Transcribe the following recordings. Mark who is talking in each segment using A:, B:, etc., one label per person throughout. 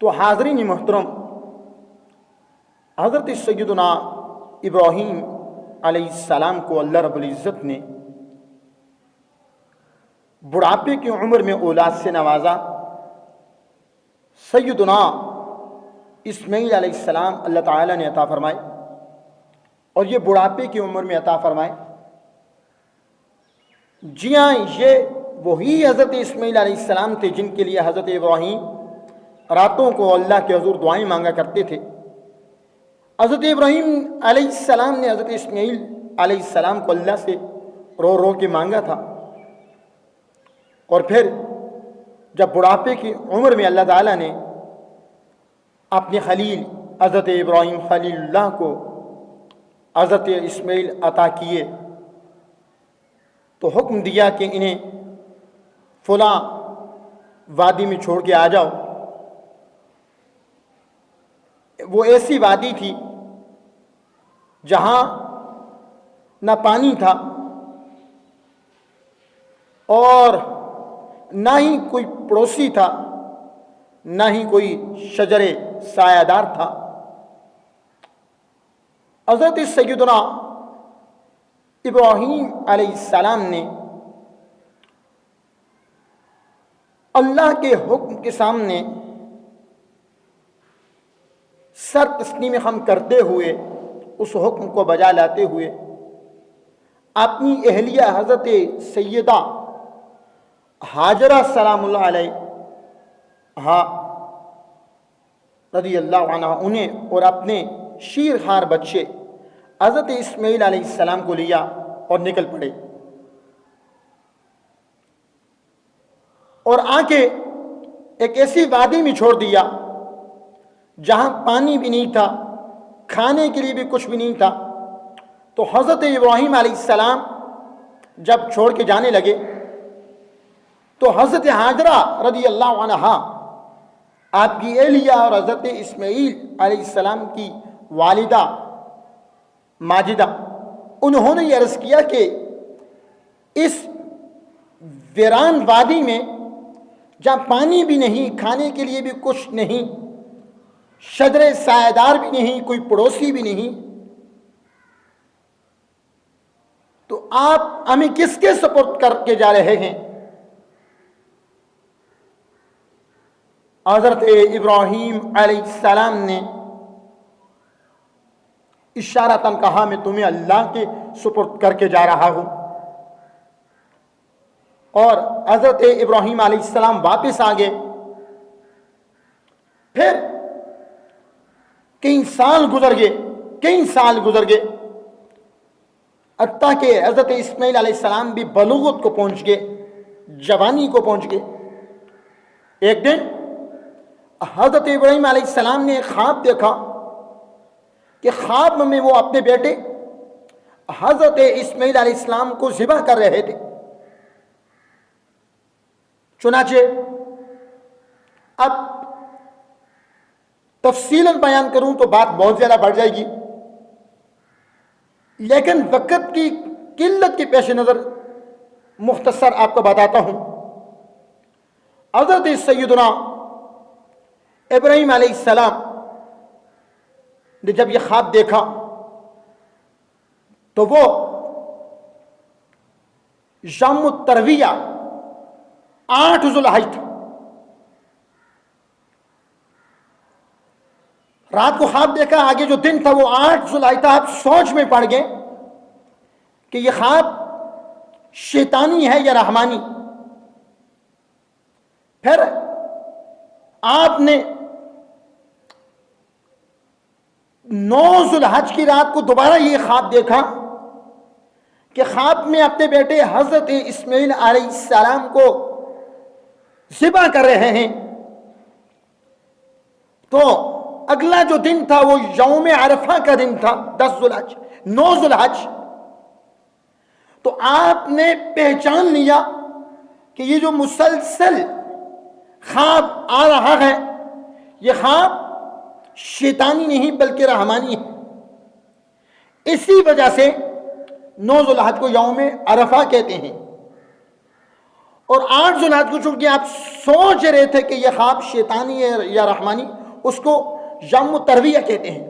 A: تو حاضرین محترم، حضرت سیدنا ابراہیم علیہ السلام کو اللہ رب العزت نے بڑھاپے کی عمر میں اولاد سے نوازا۔ سیدنا اسماعیل علیہ السلام اللہ تعالیٰ نے عطا فرمائے، اور یہ بڑھاپے کی عمر میں عطا فرمائے۔ جی ہاں، یہ وہی حضرت اسماعیل علیہ السلام تھے جن کے لیے حضرت ابراہیم راتوں کو اللہ کے حضور دعائیں مانگا کرتے تھے۔ حضرت ابراہیم علیہ السلام نے حضرت اسماعیل علیہ السلام کو اللہ سے رو رو کے مانگا تھا، اور پھر جب بڑھاپے کی عمر میں اللہ تعالیٰ نے اپنے خلیل حضرت ابراہیم خلیل اللہ کو حضرت اسماعیل عطا کیے تو حکم دیا کہ انہیں فلاں وادی میں چھوڑ کے آ جاؤ۔ وہ ایسی وادی تھی جہاں نہ پانی تھا اور نہ ہی کوئی پڑوسی تھا، نہ ہی کوئی شجر سایہ دار تھا۔ حضرت سیدنا ابراہیم علیہ السلام نے اللہ کے حکم کے سامنے سر تسلیم خم کرتے ہوئے، اس حکم کو بجا لاتے ہوئے اپنی اہلیہ حضرت سیدہ ہاجرہ سلام اللہ علیہ رضی اللہ عنہ انہیں اور اپنے شیر خوار بچے حضرت اسماعیل علیہ السلام کو لیا اور نکل پڑے، اور آ کے ایک ایسی وادی میں چھوڑ دیا جہاں پانی بھی نہیں تھا، کھانے کے لیے بھی کچھ بھی نہیں تھا۔ تو حضرت ابراہیم علیہ السلام جب چھوڑ کے جانے لگے تو حضرت ہاجرہ رضی اللہ عنہ آپ کی اہلیہ اور حضرت اسماعیل علیہ السلام کی والدہ ماجدہ، انہوں نے یہ عرض کیا کہ اس ویران وادی میں جہاں پانی بھی نہیں، کھانے کے لیے بھی کچھ نہیں، شجر سایہ دار بھی نہیں، کوئی پڑوسی بھی نہیں، تو آپ ہمیں کس کے سپرد کر کے جا رہے ہیں؟ حضرت ابراہیم علیہ السلام نے اشارتاً کہا میں تمہیں اللہ کے سپرد کر کے جا رہا ہوں، اور حضرت ابراہیم علیہ السلام واپس آ گئے۔ پھر کئی سال گزر گئے حتیٰ کہ حضرت اسماعیل علیہ السلام بھی بلوغت کو پہنچ گئے، جوانی کو پہنچ گئے۔ ایک دن حضرت ابراہیم علیہ السلام نے ایک خواب دیکھا کہ خواب میں وہ اپنے بیٹے حضرت اسماعیل علیہ السلام کو ذبح کر رہے تھے۔ چنانچہ اب تفصیلاً بیان کروں تو بات بہت زیادہ بڑھ جائے گی، لیکن وقت کی قلت کے پیش نظر مختصر آپ کو بتاتا ہوں۔ حضرت سیدنا ابراہیم علیہ السلام نے جب یہ خواب دیکھا تو وہ یوم الترویہ 8 ذوالحج تھا، رات کو خواب دیکھا، آگے جو دن تھا وہ 8 ذوالحج تھا۔ آپ سوچ میں پڑ گئے کہ یہ خواب شیطانی ہے یا رحمانی۔ پھر آپ نے 9 ذوالحج کی رات کو دوبارہ یہ خواب دیکھا کہ خواب میں اپنے بیٹے حضرت اسماعیل علیہ السلام کو ذبح کر رہے ہیں۔ تو اگلا جو دن تھا وہ یوم عرفہ کا دن تھا، 10 ذوالحج، 9 ذوالحج۔ تو آپ نے پہچان لیا کہ یہ جو مسلسل خواب آ رہا ہے یہ خواب شیطانی نہیں بلکہ رحمانی ہے۔ اسی وجہ سے 9 ذوالحج کو یوم عرفہ کہتے ہیں، اور 8 ذوالحج کو چونکہ آپ سوچ رہے تھے کہ یہ خواب شیطانی ہے یا رحمانی، اس کو یوم ترویہ کہتے ہیں۔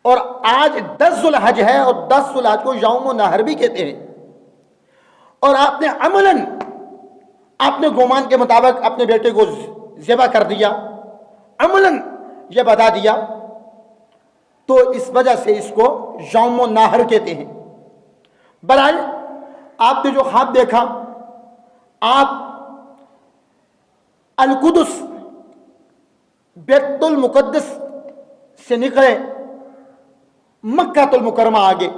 A: اور آج 10 ذوالحج ہے اور 10 ذوالحج کو یوم نحر بھی کہتے ہیں۔ اور آپ نے عملاً اپنے گمان کے مطابق اپنے بیٹے کو ذبح کر دیا، عملاً یہ بتا دیا، تو اس وجہ سے اس کو یوم نحر کہتے ہیں۔ بہرحال آپ نے جو خواب دیکھا، آپ القدس بیت المقدس سے نکلے مکہ المکرمہ آگے،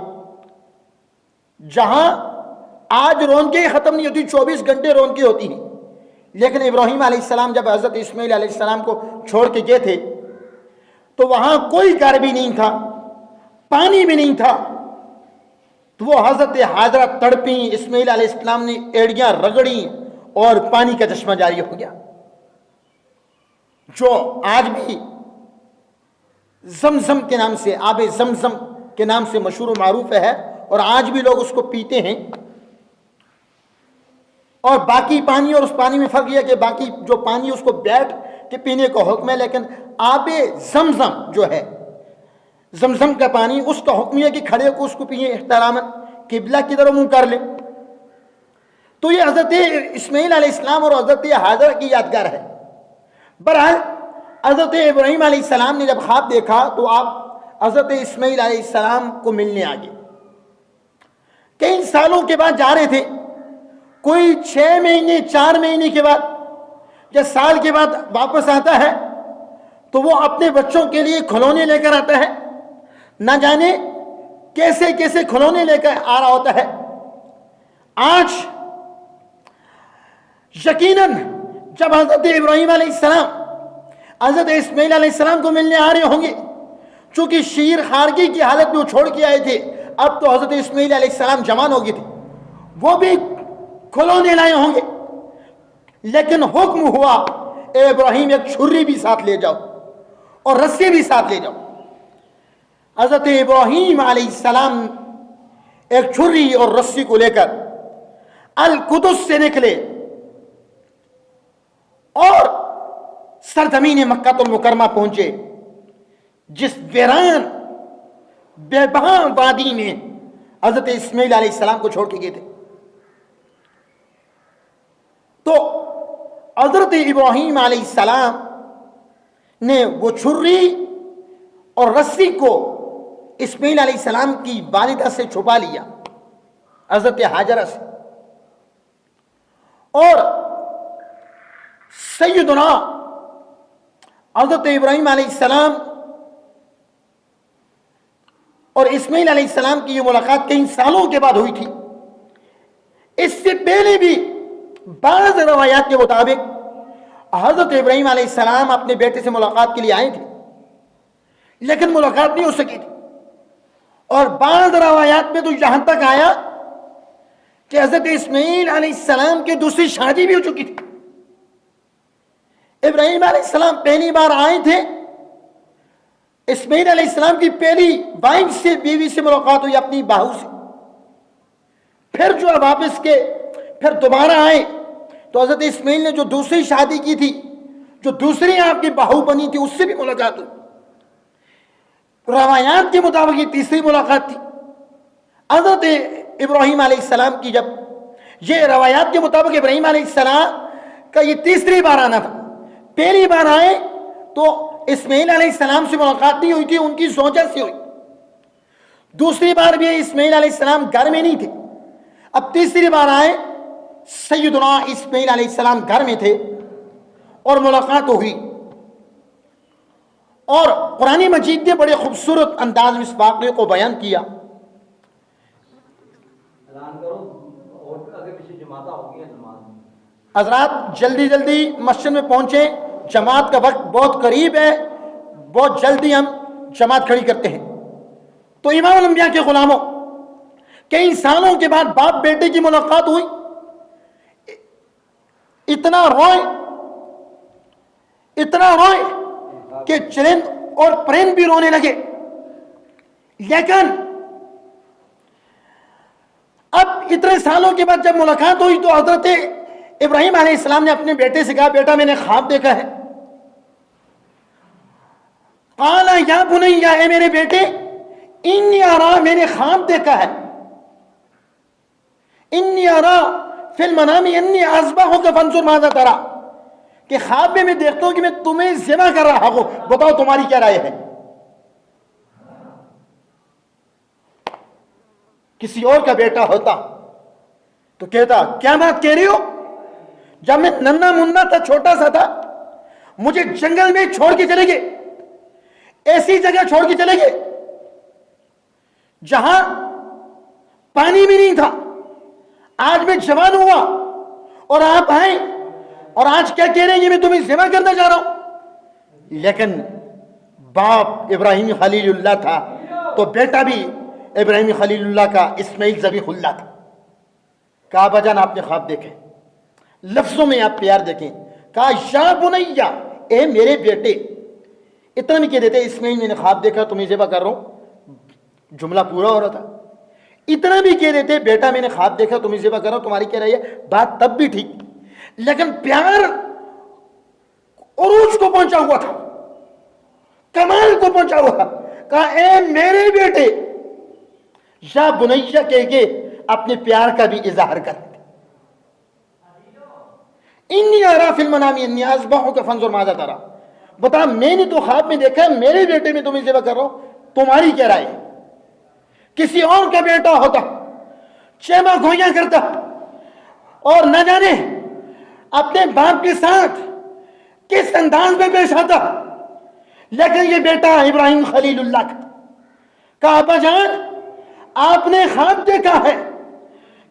A: جہاں آج رونقیں ختم نہیں ہوتی، 24 گھنٹے رونقیں ہوتی ہیں، لیکن ابراہیم علیہ السلام جب حضرت اسماعیل علیہ السلام کو چھوڑ کے گئے تھے تو وہاں کوئی گھر بھی نہیں تھا، پانی بھی نہیں تھا، تو وہ حضرت حاجرہ تڑپیں، اسماعیل علیہ السلام نے ایڑیاں رگڑیں اور پانی کا چشمہ جاری ہو گیا، جو آج بھی زمزم کے نام سے، آب زمزم کے نام سے مشہور و معروف ہے، اور آج بھی لوگ اس کو پیتے ہیں۔ اور باقی پانی اور اس پانی میں فرق یہ ہے کہ باقی جو پانی اس کو بیٹھ کے پینے کا حکم ہے، لیکن آب زمزم جو ہے، زمزم کا پانی، اس کا حکم یہ کہ کھڑے کو اس کو پیئے احتراماً، قبلہ کی طرف منہ کر لے۔ تو یہ حضرت اسماعیل علیہ السلام اور حضرت حاجرہ کی یادگار ہے۔ بہرحال حضرت ابراہیم علیہ السلام نے جب خواب دیکھا تو آپ حضرت اسماعیل علیہ السلام کو ملنے آگے، کئی سالوں کے بعد جا رہے تھے، کوئی 6 مہینے 4 مہینے کے بعد یا سال کے بعد واپس آتا ہے تو وہ اپنے بچوں کے لیے کھلونے لے کر آتا ہے، نہ جانے کیسے کیسے کھلونے لے کر آ رہا ہوتا ہے۔ آج یقیناً جب حضرت ابراہیم علیہ السلام حضرت اسماعیل علیہ السلام کو ملنے آ رہے ہوں گے، چونکہ شیر خارگی کی حالت میں وہ چھوڑ کے آئے تھے، اب تو حضرت اسماعیل علیہ السلام جوان ہو گئے تھے، وہ بھی کھلونے لائے ہوں گے، لیکن حکم ہوا اے ابراہیم ایک چھری بھی ساتھ لے جاؤ اور رسی بھی ساتھ لے جاؤ۔ حضرت ابراہیم علیہ السلام ایک چھری اور رسی کو لے کر القدس سے نکلے اور سرزمین مکہ المکرمہ پہنچے، جس ویران بے بہا وادی میں حضرت اسماعیل علیہ السلام کو چھوڑ کے گئے تھے۔ تو حضرت ابراہیم علیہ السلام نے وہ چھری اور رسی کو اسماعیل علیہ السلام کی والدہ سے چھپا لیا، حضرت حاجرہ سے، اور سیدنا حضرت ابراہیم علیہ السلام اور اسماعیل علیہ السلام کی یہ ملاقات کئی سالوں کے بعد ہوئی تھی۔ اس سے پہلے بھی بعض روایات کے مطابق حضرت ابراہیم علیہ السلام اپنے بیٹے سے ملاقات کے لیے آئے تھے، لیکن ملاقات نہیں ہو سکی تھی، اور بعض روایات میں تو یہاں تک آیا کہ حضرت اسماعیل علیہ السلام کی دوسری شادی بھی ہو چکی تھی۔ ابراہیم علیہ السلام پہلی بار آئے تھے، اسماعیل علیہ السلام کی پہلی وائف سے، بیوی سے ملاقات ہوئی، اپنی بہو سے، پھر جو واپس کے پھر دوبارہ آئے تو حضرت اسماعیل نے جو دوسری شادی کی تھی، جو دوسری آپ کی بہو بنی تھی، اس سے بھی ملاقات ہوئی۔ روایات کے مطابق یہ تیسری ملاقات تھی حضرت ابراہیم علیہ السلام کی۔ جب یہ روایات کے مطابق ابراہیم علیہ السلام کا یہ تیسری بار آنا تھا، پہلی بار آئے تو اسماعیل علیہ السلام سے ملاقات نہیں ہوئی تھی، ان کی زوجہ سے ہوئی۔ دوسری بار بھی اسماعیل علیہ السلام گھر میں نہیں تھے، اب تیسری بار آئے، سیدنا اسماعیل علیہ السلام گھر میں تھے اور ملاقات ہوئی۔ اور قرآن مجید نے بڑے خوبصورت انداز میں اس واقعے کو بیان کیا۔ حضرات جلدی جلدی مسجد میں پہنچیں، جماعت کا وقت بہت قریب ہے، بہت جلدی ہم جماعت کھڑی کرتے ہیں۔ تو امام الانبیاء کے غلاموں، کئی سالوں کے بعد باپ بیٹے کی ملاقات ہوئی، اتنا روئے کہ چرند اور پرند بھی رونے لگے۔ لیکن اب اتنے سالوں کے بعد جب ملاقات ہوئی تو حضرت ابراہیم علیہ السلام نے اپنے بیٹے سے کہا بیٹا میں نے خواب دیکھا ہے. قال یا بنی، اے میرے بیٹے، انی ارا، میں نے خواب دیکھا ہے، انی ارا فی المنام انی اذبحک فانظر ماذا ترى، کہ خواب میں دیکھتا ہوں کہ میں تمہیں ذبح کر رہا ہوں، بتاؤ تمہاری کیا رائے ہے. کسی اور کا بیٹا ہوتا تو کہتا کیا بات کہہ رہی ہو، جب میں ننھا مننا تھا، چھوٹا سا تھا، مجھے جنگل میں چھوڑ کے چلے گئے، ایسی جگہ چھوڑ کے چلے گئے جہاں پانی بھی نہیں تھا، آج میں جوان ہوا اور آپ آئیں اور آج کیا کہہ رہے ہیں کہ میں تمہیں ذبح کرنا چاہ رہا ہوں. لیکن باپ ابراہیم خلیل اللہ تھا تو بیٹا بھی ابراہیم خلیل اللہ کا اسماعیل ذبیح اللہ تھا. کہا ابا جان آپ نے خواب دیکھے، لفظوں میں آپ پیار دیکھیں، کہا یا بنیا، اے میرے بیٹے. اتنا نہیں کہہ دیتے اسماعیل میں نے خواب دیکھا تمہیں ذبح کر رہا ہوں، جملہ پورا ہو رہا تھا. اتنا بھی کہہ دیتے بیٹا میں نے خواب دیکھا تمہیں ذبح کر رہا ہوں، تمہاری کیا رہی ہے، بات تب بھی ٹھیک. لیکن پیار عروج کو پہنچا ہوا تھا، کمال کو پہنچا ہوا تھا. کہا اے میرے بیٹے، یا بنیا کہہ کے اپنے پیار کا بھی اظہار کر. انی ارا فی المنام انی اذبحک فانظر ماذا ترى، بتا میں نے تو خواب میں دیکھا میرے بیٹے میں تمہیں ذبح کر رہا ہوں، تمہاری کیا رائے ہے. کسی اور کا بیٹا ہوتا چیما گوئیاں کرتا اور نہ جانے اپنے باپ کے ساتھ کس انداز میں پیش آتا، لیکن یہ بیٹا ابراہیم خلیل اللہ کا. کہا ابا جان آپ نے خواب دیکھا ہے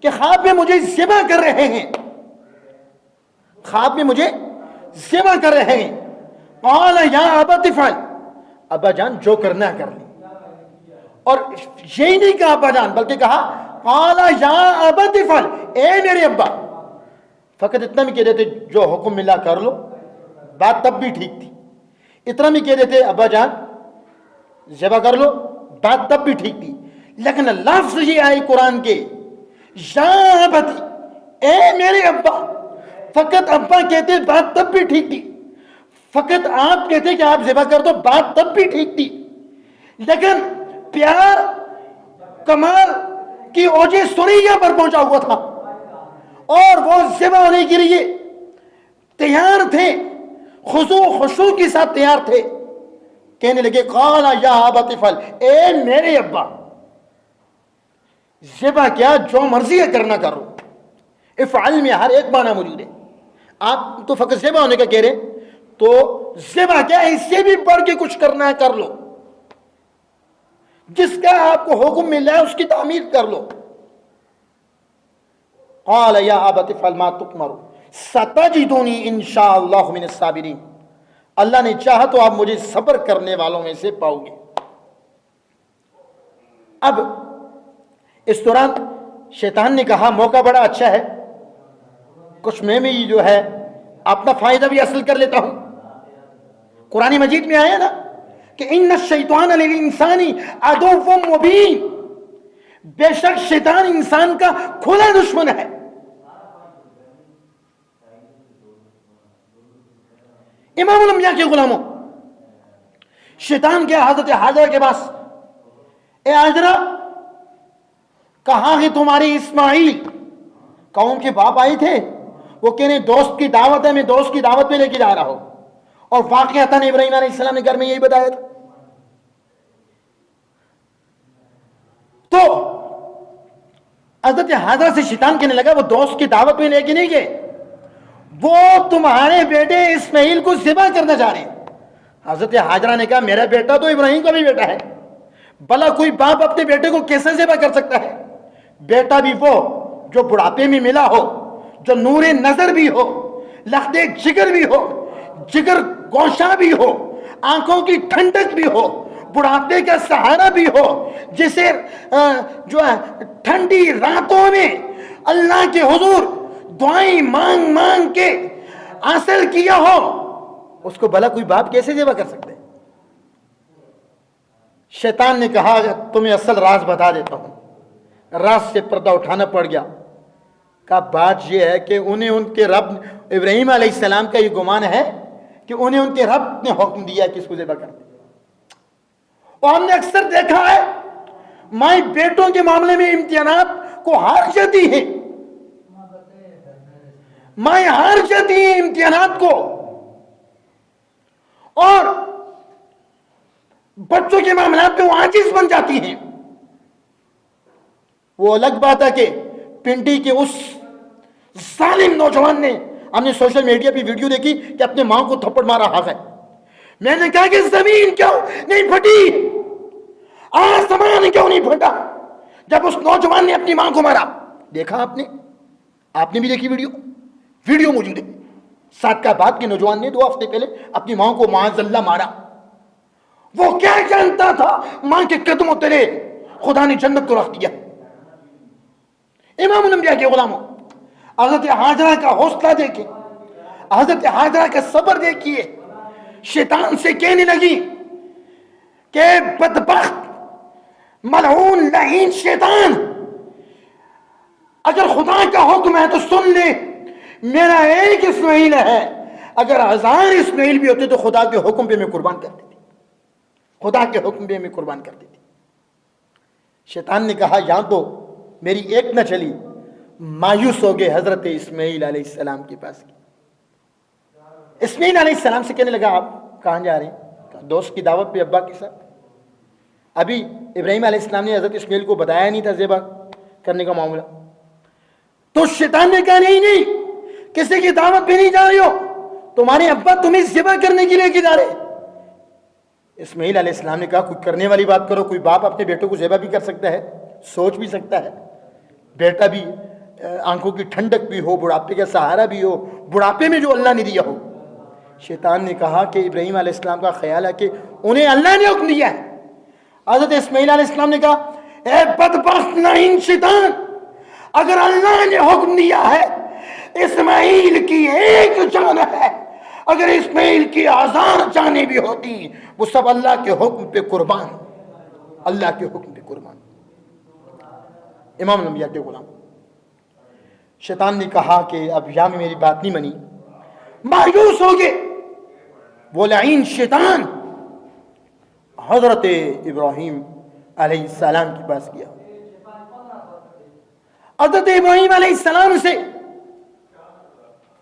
A: کہ خواب میں مجھے ذبح کر رہے ہیں، خواب میں مجھے ذبح کر رہے ہیں. قال یا ابت افعل، ابا جان جو کرنا ہے کر لیں. اور یہی نہیں کہا ابا جان بلکہ کہا قال یا ابت افعل، اے میرے ابا. فقط اتنا بھی کہہ دیتے جو حکم ملا کر لو، بات تب بھی ٹھیک تھی. اتنا بھی کہہ دیتے ابا جان ذبح کر لو، بات تب بھی ٹھیک تھی. لیکن لفظ یہ آئے قرآن کے یا ابتی، اے میرے ابا. فقط ابا کہتے بات تب بھی ٹھیک تھی، فقط آپ کہتے کہ آپ ذبح کر دو، بات تب بھی ٹھیک تھی. لیکن پیار کمال کی اوج سریا پر پہنچا ہوا تھا اور وہ ذبح ہونے کے لیے تیار تھے، خضوع خشوع کے ساتھ تیار تھے. کہنے لگے قال یا ابت افعل، اے میرے ابا. ذبح کیا جو مرضی ہے کرنا کرو، افعل میں ہر ایک معنی موجود ہے. آپ تو فقط ذبح ہونے کا کہہ رہے ہیں، تو ذبح کیا اس سے بھی بڑھ کے کچھ کرنا ہے کر لو، جس کا آپ کو حکم ملا ہے اس کی تعمیر کر لو. قال یا ابت افعل ما تؤمر ستجدنی انشاءاللہ من الصابرین، اللہ نے چاہا تو آپ مجھے صبر کرنے والوں میں سے پاؤ گے. اب اس دوران شیطان نے کہا موقع بڑا اچھا ہے، کچھ میں بھی جو ہے اپنا فائدہ بھی حاصل کر لیتا ہوں. قرآن مجید میں آیا نا کہ ان الشیطان للانسان عدو مبین، بے شک شیطان انسان کا کھلا دشمن ہے. امام الانبیاء کے غلاموں، شیطان کیا حضرت حاجرہ کے پاس، اے حاجرہ کہاں ہے تمہاری اسماعیل. قوم کے باپ آئے تھے، وہ کہنے دوست کی دعوت ہے، میں دوست کی دعوت میں لے کے جا رہا ہوں. اور واقعتاً ابراہیم علیہ السلام نے گھر میں یہی بتایا تھا. تو حضرت حاجرہ سے شیطان کہنے لگا وہ دوست کی دعوت میں لے کے نہیں گئے، وہ تمہارے بیٹے اسماعیل کو ذبح کرنا چاہ رہے ہیں. حضرت حاجرہ نے کہا میرا بیٹا تو ابراہیم کا بھی بیٹا ہے، بھلا کوئی باپ اپنے بیٹے کو کیسے ذبح کر سکتا ہے. بیٹا بھی وہ جو بڑھاپے میں ملا ہو، جو نور نظر بھی ہو، لخت جگر بھی ہو، جگر گوشہ بھی ہو، آنکھوں کی ٹھنڈک بھی ہو، بڑھاپے کا سہارا بھی ہو، جسے جو ہے ٹھنڈی راتوں میں اللہ کے حضور دعائیں مانگ مانگ کے حاصل کیا ہو، اس کو بھلا کوئی باپ کیسے ذبح کر سکتے. شیطان نے کہا تمہیں اصل راز بتا دیتا ہوں. راز سے پردہ اٹھانا پڑ گیا. کہا بات یہ ہے کہ انہیں ان کے رب ابراہیم علیہ السلام کا یہ گمان ہے کہ انہیں ان کے رب نے حکم دیا کہ اس کو ذبح کر دیں. اور ہم نے اکثر دیکھا ہے مائیں بیٹوں کے معاملے میں امتحانات کو ہار جاتی ہیں، مائیں ہار جاتی ہیں امتحانات کو، اور بچوں کے معاملات میں وہ عاجز بن جاتی ہیں. وہ الگ بات ہے کہ پنڈی کے اس ظالم نوجوان نے، ہم نے سوشل میڈیا پہ ویڈیو دیکھی کہ اپنے ماں کو تھپڑ مارا ہاتھ ہے. میں نے کہا کہ زمین کیوں نہیں پھٹی، آسمان کیوں نہیں پھٹا جب اس نوجوان نے اپنی ماں کو مارا؟ دیکھا آپ نے بھی دیکھی ویڈیو موجود ہے. صادقہ بات کے نوجوان نے 2 ہفتے پہلے اپنی ماں کو معاذ اللہ مارا. وہ کیا جانتا تھا ماں کے قدموں تلے خدا نے جنت کو رکھ دیا. امام الانبیاء کے غلاموں، حضرت ہاجرہ کا حوصلہ دیکھیں، حضرت ہاجرہ کا صبر دیکھیے. شیطان سے کہنے لگی کہ بدبخت ملعون لعین شیطان، اگر خدا کا حکم ہے تو سن لے، میرا ایک اسماعیل ہے، اگر 1000 اسماعیل بھی ہوتے تو خدا کے حکم پہ میں قربان کر دیتی، خدا کے حکم پہ میں قربان کر دیتی. شیطان نے کہا یہاں تو میری ایک نہ چلی. مایوس ہو گئے حضرت اسماعیل علیہ السلام کے پاس. اسماعیل علیہ السلام سے کہنے لگا آپ کہاں جا رہے ہیں؟ دوست کی دعوت پہ ابا کے ساتھ. ابھی ابراہیم علیہ السلام نے حضرت اسماعیل کو بتایا نہیں تھا ذبح کرنے کا معاملہ. تو شیطان نے کہا نہیں کسی کی دعوت پہ نہیں جا رہے ہو، تمہارے ابا تمہیں ذبح کرنے کے لیے کے جا رہے. اسماعیل علیہ السلام نے کہا کوئی کرنے والی بات کرو. کوئی باپ اپنے بیٹوں کو ذبح بھی کر سکتا ہے، سوچ بھی سکتا ہے، بیٹا بھی آنکھوں کی ٹھنڈک بھی ہو، بڑھاپے کا سہارا بھی ہو، بڑھاپے میں جو اللہ نے دیا ہو. شیطان نے کہا کہ ابراہیم علیہ السلام کا خیال ہے کہ انہیں اللہ نے حکم دیا ہے. حضرت اسماعیل علیہ السلام نے کہا اے بدبخت لعین شیطان، اگر اللہ نے حکم دیا ہے اسماعیل کی ایک جان ہے، اگر اسماعیل کی 1000 جانیں بھی ہوتی وہ سب اللہ کے حکم پہ قربان، اللہ کے حکم پہ قربان. امام الانبیاء کے غلام، شیطان نے کہا کہ اب یہاں میں میری بات نہیں منی، مایوس ہو گئے. وہ لعین شیطان حضرت ابراہیم علیہ السلام کے پاس گیا. حضرت ابراہیم علیہ السلام سے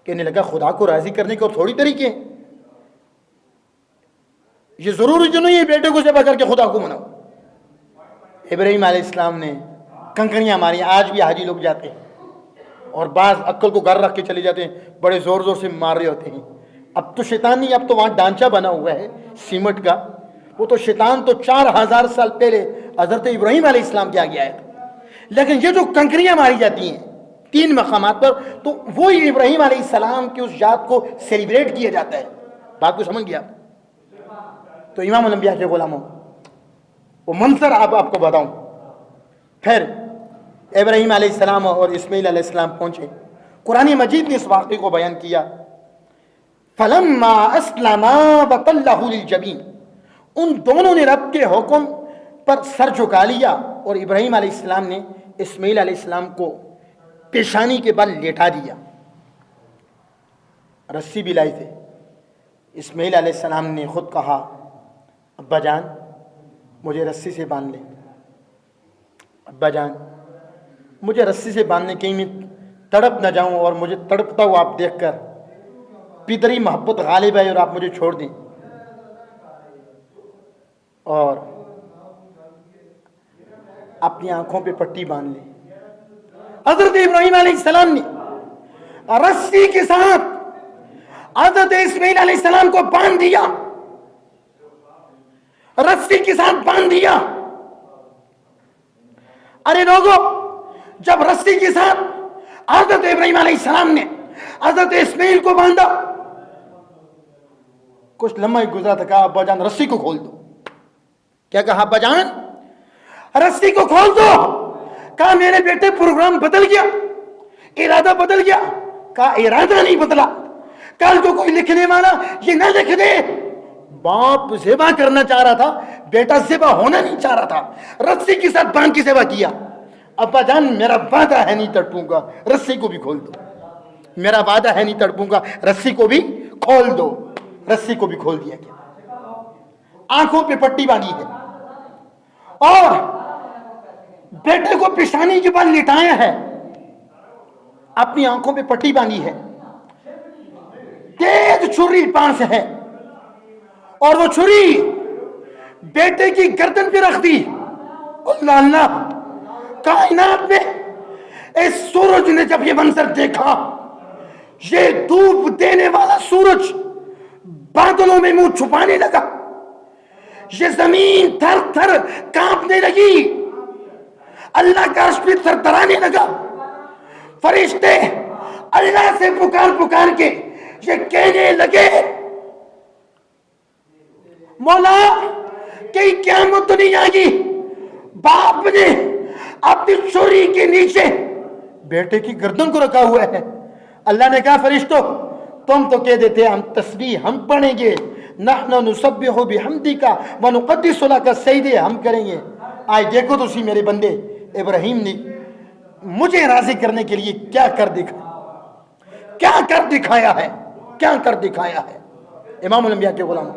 A: کہنے لگا خدا کو راضی کرنے کے اور تھوڑی طریقے ہیں، یہ ضروری جو نہیں ہے بیٹے کو ذبح کر کے خدا کو مناؤ. ابراہیم علیہ السلام نے کنکریاں ماری. آج بھی حاجی لوگ جاتے ہیں اور بعض عقل کو گھر رکھ کے چلے جاتے ہیں، بڑے زور زور سے مار رہے ہوتے ہیں. اب تو شیطان نہیں، اب تو وہاں ڈھانچہ بنا ہوا ہے سیمٹ کا. وہ تو شیطان تو 4000 سال پہلے حضرت ابراہیم علیہ السلام کے آگے آیا تھا. لیکن یہ جو کنکریاں ماری جاتی ہیں 3 مقامات پر، تو وہی ابراہیم علیہ السلام کی اس یاد کو سیلیبریٹ کیا جاتا ہے. بات کو سمجھ گیا؟ تو امام الانبیاء کے غلاموں، وہ منظر آپ کو بتاؤں. پھر ابراہیم علیہ السلام اور اسماعیل علیہ السلام پہنچے. قرآن مجید نے اس واقعے کو بیان کیا. فلما اسلما وتلہ للجبین، ان دونوں نے رب کے حکم پر سر جھکا لیا اور ابراہیم علیہ السلام نے اسماعیل علیہ السلام کو پیشانی کے بل لیٹا دیا. رسی بھی لائی تھے. اسماعیل علیہ السلام نے خود کہا ابا جان مجھے رسی سے باندھ لے، ابا جان مجھے رسی سے باندھنے، کہیں میں تڑپ نہ جاؤں اور مجھے تڑپتا ہوا آپ دیکھ کر پدری محبت غالب ہے اور آپ مجھے چھوڑ دیں. اور اپنی آنکھوں پہ پٹی باندھ لی. حضرت ابراہیم علیہ السلام نے رسی کے ساتھ حضرت اسماعیل علیہ السلام کو باندھ دیا، رسی کے ساتھ باندھ دیا. ارے لوگوں، جب رسی کے ساتھ حضرت ابراہیم علیہ السلام نے حضرت اسماعیل کو باندھا، کچھ لمحہ گزرا تھا، کہا ابا جان رسی کو کھول دو. کیا کہا ابا جان رسی کو کھول دو. کہا میرے بیٹے پروگرام بدل گیا، ارادہ بدل گیا. کہا ارادہ نہیں بدلا، کل کو کوئی لکھنے والا یہ نہ لکھ دے باپ ذبح کرنا چاہ رہا تھا، بیٹا ذبح ہونا نہیں چاہ رہا تھا. رسی کے ساتھ باندھ کے ذبح کیا. ابا جان میرا وعدہ ہے نہیں تڑپوں گا، رسی کو بھی کھول دو، میرا وعدہ ہے نہیں تڑپوں گا، رسی کو بھی کھول دو۔ رسی کو بھی کھول دیا گیا، آنکھوں پہ پٹی باندھی ہے اور بیٹے کو پیشانی کے بل لٹایا ہے، اپنی آنکھوں پہ پٹی باندھی ہے، تیز چھری پاس ہے اور وہ چھری بیٹے کی گردن پہ رکھ دی۔ اللہ اللہ، کائنات میں اس سورج نے جب یہ منظر دیکھا، یہ دھوپ دینے والا سورج بادلوں میں منہ چھپانے لگا، یہ زمین تھر تھر کانپنے لگی، اللہ کا عرش بھی تھرتھرانے لگا، فرشتے اللہ سے پکار پکار کے یہ کہنے لگے مولا کئی قیامت تو نہیں آئے گی۔ باپ نے اپنی چھری کے نیچے بیٹے کی گردن کو رکھا ہوا ہے۔ اللہ نے کہا فرشتوں تم تو کہہ دیتے ہم تسبیح ہم پڑھیں گے، نحن نسبح بحمدک ونقدس لک، سجدے ہم کریں گے۔ آج دیکھو تو سی میرے بندے ابراہیم نے مجھے راضی کرنے کے لیے کیا کر دکھایا ہے۔ امام الانبیاء کے غلام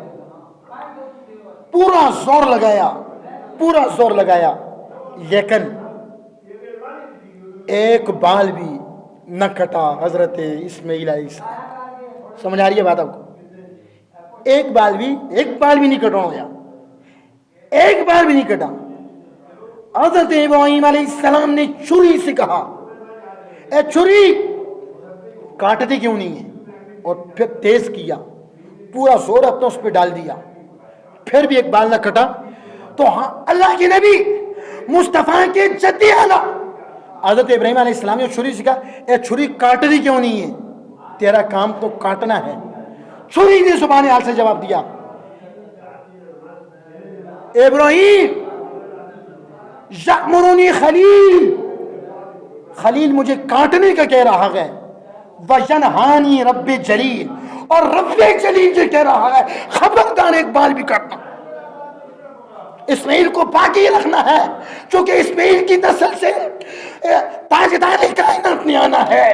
A: پورا زور لگایا لیکن ایک بال بھی نہ کٹا حضرت اسماعیل علیہ السلام۔ سمجھ آ رہی ہے بات آپ کو؟ ایک بال بھی نہیں کٹایا، ایک بال بھی نہیں کٹا۔ حضرت ابراہیم علیہ السلام نے چھری سے کہا اے چھری کاٹتی کیوں نہیں ہے، اور پھر تیز کیا، پورا زور اپنا اس پہ ڈال دیا، پھر بھی ایک بال نہ کٹا۔ تو ہاں اللہ کے نبی مصطفیٰ کے جدی اعلیٰ حضرت ابراہیم علیہ السلام نے چھری سے کہا اے چھری کاٹتی کیوں نہیں ہے، تیرا کام تو کاٹنا ہے۔ چھری نے زبان حال سے جواب دیا ابراہیم یأمرنی خلیل مجھے کاٹنے کا کہہ رہا ہے، وینہانی رب جلیل، اور رب جلیل یہ کہہ رہا ہے خبردار ایک بال بھی کاٹنا۔ اسماعیل کو باقی رکھنا ہے، چونکہ اسماعیل کی نسل سے تاجدار کائنات نے آنا ہے،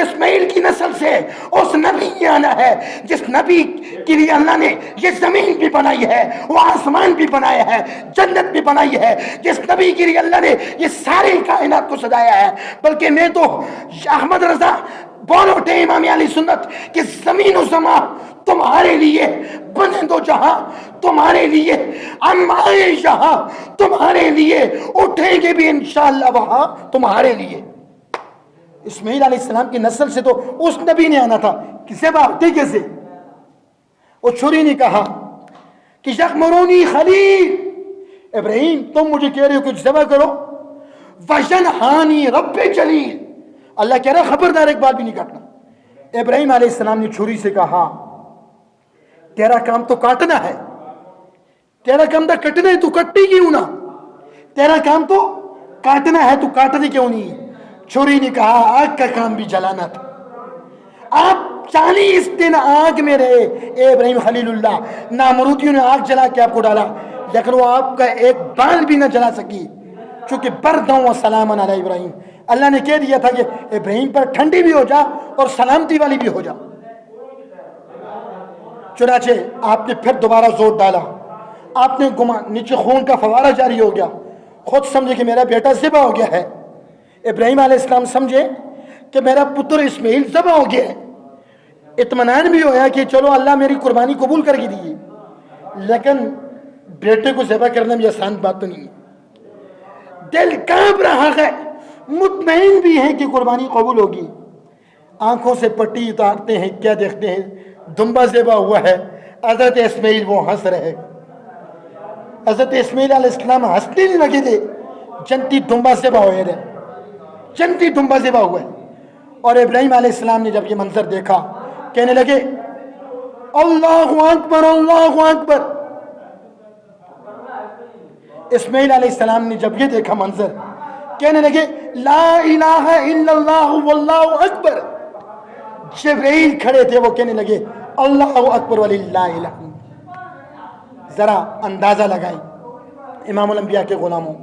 A: اسماعیل کی نسل سے اس نبی نے آنا ہے جس نبی کے لیے اللہ نے یہ زمین بھی بنائی ہے، وہ آسمان بھی بنایا ہے، جنت بھی بنائی ہے، جس نبی کے لیے اللہ نے یہ ساری کائنات کو سجایا ہے۔ بلکہ میں تو احمد رضا بولوٹے امام علی سنت کہ زمین و زمان تمہارے لیے، بنے دو جہاں تمہارے لیے، ہم آئے یہاں تمہارے لیے، اٹھیں گے بھی انشاءاللہ وہاں تمہارے لیے۔ اسماعیل علیہ السلام کی نسل سے تو اس نبی نے آنا تھا، کسے بات کیسے؟ وہ چھری نے کہا کہ یأمرنی خلیل، ابراہیم تم مجھے کہہ رہے ہو کچھ ذبح کرو، وینہانی رب جلیل، اللہ کہہ رہا خبردار ایک بال بھی نہیں کاٹنا۔ ابراہیم علیہ السلام نے چھری سے کہا تیرا کام تو کاٹنا ہے، تیرا کام تو کٹنا ہے، تو کٹی کیوں نہ، تیرا کام تو کاٹنا ہے، تو کاٹنے کیوں نہیں؟ چھری نے کہا آگ کا کام بھی جلانا تھا، آپ 40 دن آگ میں رہے اے ابراہیم خلیل اللہ، نامرودیوں نے آگ جلا کے آپ کو ڈالا، لیکن وہ آپ کا ایک بال بھی نہ جلا سکی، چونکہ بردوں و سلامن علی ابراہیم، اللہ نے کہہ دیا تھا کہ ابراہیم پر ٹھنڈی بھی ہو جا اور سلامتی والی بھی ہو جا۔ چنانچہ آپ نے پھر دوبارہ زور ڈالا، آپ نے نیچے خون کا فوارہ جاری ہو گیا، خود سمجھے کہ میرا بیٹا ذبح ہو گیا ہے۔ ابراہیم علیہ السلام سمجھے کہ میرا پتر اسماعیل ذبح ہو گیا ہے، اطمینان بھی ہوا کہ چلو اللہ میری قربانی قبول کر کے دیے، لیکن بیٹے کو ذبح کرنا بھی آسان بات تو نہیں ہے، دل کانپ رہا ہے، مطمئن بھی ہے کہ قربانی قبول ہوگی۔ آنکھوں سے پٹی اتارتے ہیں، کیا دیکھتے ہیں؟ دمبا ذبح ہوا ہے۔ حضرت اسماعیل وہ ہنس رہے، حضرت اسماعیل علیہ السلام ہنسنے نہیں لگے تھے، جنتی دمبا ذبح ہوئے رہے، جنتی دمبا ذبح ہوئے۔ اور ابراہیم علیہ السلام نے جب یہ منظر دیکھا کہنے لگے اللہ اکبر اللہ اکبر۔ اسماعیل علیہ السلام نے جب یہ دیکھا منظر کہنے لگے لا الہ الا اللہ واللہ اکبر۔ جبرائیل کھڑے تھے، وہ کہنے لگے اللہ اکبر وللہ الحمد۔ ذرا اندازہ لگائیں امام الانبیاء کے غلاموں،